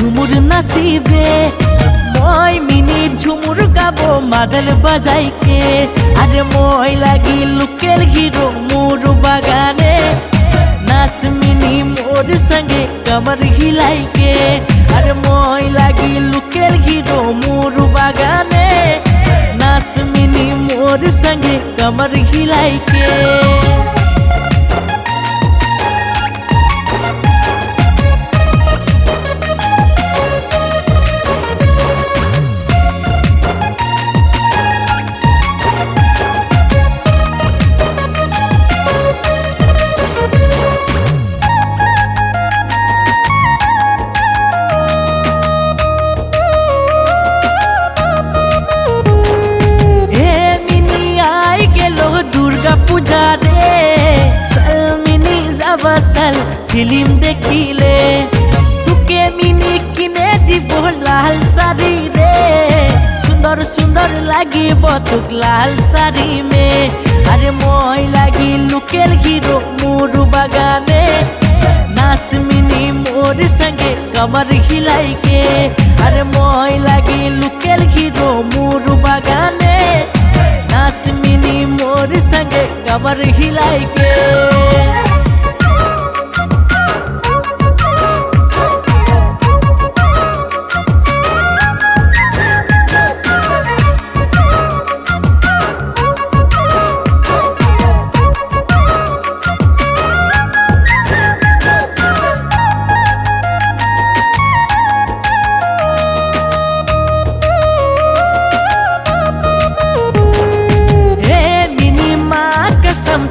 झुमुर नाचिबे মই মিনি ঝুমুর গাবো মাদল বাজাইকে আরে মই লাগি লোকেল হিরো মোর বাগানে নাচ মিনি মোর সঙ্গে কমর হিলাইকে আরে মই লাগি লোকেল হিরো মোর বাগানে নাচ মিনি মোর সঙ্গে কমর হিলাইকে दुर्गा पूजा रे सलमिनी जाबासल फिल्म देखिले तुके मिनी किने दिबो लाल साड़ी रे सुंदर सुंदर लागी बतुक लाल साड़ी में अरे মই लागी लोकेल हिरो मोर बागाने नाच मिनी मोर संगे कमर हिलाइके अरे মই लागी लोकेल हिरो मोर बागाने नाच मिनी मोर संगे कमर हिलाइके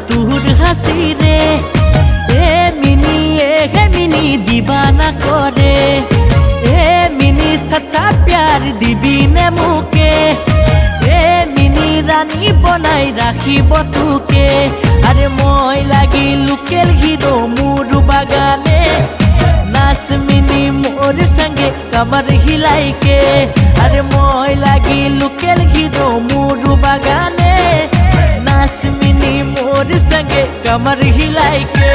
तुहर हंसी रे मिनी दीवाना करे मिनी सच्चा प्यार दिबी ने मुके मिनी रानी बनाई राखी बतुके अरे মই लागी लोकेल हिरो मोर बागाने नाच मिनी मोर संगे कमर हिलाइके अरे মই लागी लोकेल हिरो मोर बागाने नाच मिनी मोर संगे कमर हिलाइके